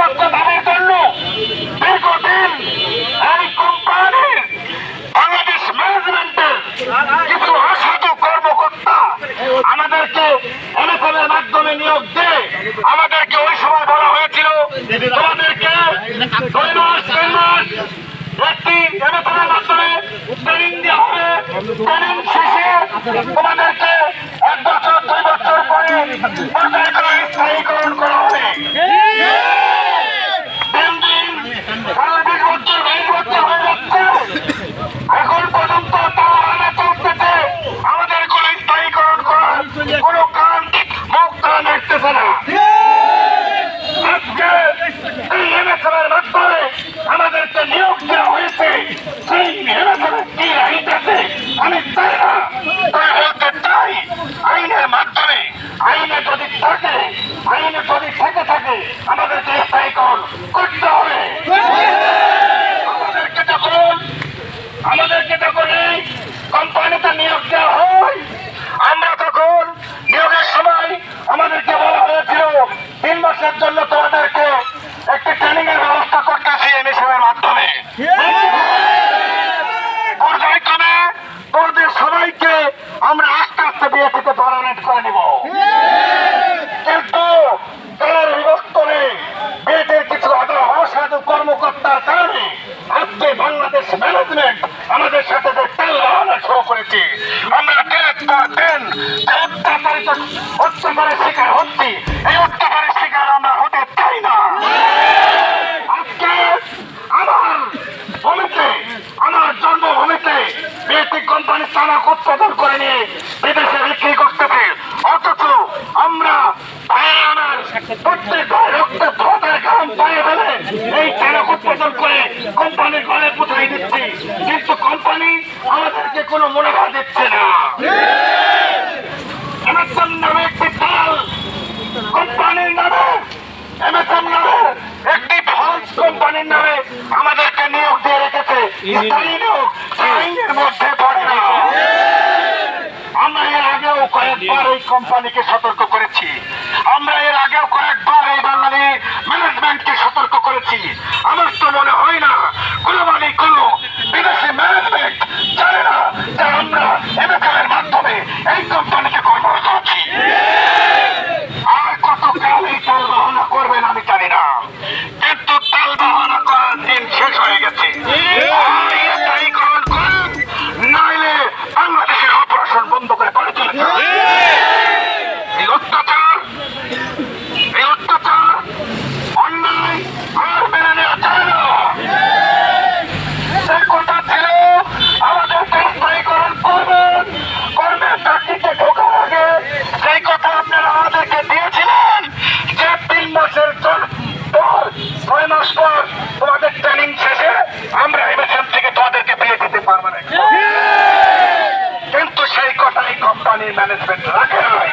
সর্বোচ্চ দাবির জন্য দীর্ঘদিন এই কোম্পানির বাংলাদেশ ম্যানেজমেন্টের কিছু অসাধু কর্মকর্তা আমাদেরকে এমএসএম এর মাধ্যমে নিয়োগ দিয়ে আমাদেরকে ওই সময় বলা হয়েছিল তোমাদেরকে 2 মাস 3 মাস একটি এমএসএম এর মাধ্যমে ট্রেনিং দেওয়া হবে, ট্রেনিং শেষে তোমাদেরকে 1 বছর 2 বছর পরে পর্যায়ক্রমে স্থায়ীকরণ করা হবে। দিন দিন 20 বছর 22 বছর হয়ে যাচ্ছে, এখন পর্যন্ত তারা চলতেছে, আমাদের কোনো স্থায়ীকরণ করার কোনো কান মুখ তারা দেখতেছে না। আজকে এই এমএসএম এর মাধ্যমে আমাদেরকে নিয়োগ দেওয়া হয়েছে, সেই এমএসএম কি রাইট আছে আমি চাই না। তাই বলতে চাই আইনের মাধ্যমে, আইনে যদি থাকে, আইনে যদি থেকে থাকে আমাদেরকে স্থায়ীকরণ করতে হবে। আমাদেরকে যখন এই কোম্পানিতে নিয়োগ দেওয়া হয়, আমরা তখন নিয়োগের সময় আমাদেরকে বলা হয়েছিল 3 মাসের জন্য তোমাদেরকে একটি ট্রেনিং এর ব্যবস্থা করতেছি এমএসএম এর মাধ্যমে। পর্যায়ক্রমে তোমাদের সবাইকে আমরা আস্তে আস্তে বিয়ে থেকে পার্মানেন্ট করে নিব। কিন্তু তার বিবর্তনে বিয়েটের কিছু অসাধু কর্মকর্তার কারণে আজকে বাংলাদেশ ম্যানেজমেন্ট আমাদের সাথে যে তেল বাহানা শুরু করেছে, আমরা দিনের পর দিন অত্যাচারের শিকার হচ্ছি, এই অত্যাচারের শিকার আমরা হতে চাই না। আজকে আমার ভূমিতে, আমার জন্মভূমিতে বিএসসি কোম্পানি তামাক উৎপাদন করে নিয়ে বিদেশে বিক্রি করতেছে, অথচ আমরা আমার প্রত্যেক রক্তে ধোঁয়ার ঘাম পায়ে ফেলে এই তামাক উৎপাদন করে কোম্পানির ঘরে কোথায় দিচ্ছি, কিন্তু কোম্পানি আমাদেরকে কোনো মুনাফা দিচ্ছে না। এমএসএম নামে একটি দল কোম্পানির নামে, এমএসএম নামে একটি ফলস কোম্পানির নামে আমাদেরকে নিয়োগ দিয়ে রেখেছে, স্থায়ী নিয়োগ আইনের মধ্যে পড়ে না। আমরা এর আগেও কয়েকবার এই কোম্পানিকে সতর্ক করেছি, আমরা এর আগেও কয়েকবার এই বাঙালি ম্যানেজমেন্টকে সতর্ক করেছি। আমার তো মনে হয় না গ্লোবালি কোনো বিদেশি ম্যানেজমেন্ট জানে না যে আমরা এমএসএম এর মাধ্যমে এই কোম্পানিকে কর্মরত আছি। আর কতকাল এই তাল বাহানা করবেন আমি জানি না, কিন্তু তাল বাহানা করার দিন শেষ হয়ে গেছে। স্থায়ীকরণ করুন, নাইলে বাংলাদেশের অপারেশন বন্ধ করে পড়ে চলেছে। এই অত্যাচার অন্যায় আর মেনে নেওয়া যায় না। সেই কথা ছিল আমাদেরকে স্থায়ীকরণ করবেন, কর্মের চাকরিতে ঢোকার আগে সেই কথা আপনারা আমাদেরকে দিয়েছিলেন যে 3 মাসের পর 6 মাস পর তোমাদের ট্রেনিং শেষে আমরা এমএসএম থেকে তোমাদেরকে পেয়ে দিতে পারবো না, কিন্তু সেই কথাই কোম্পানির ম্যানেজমেন্ট রাখে নাই।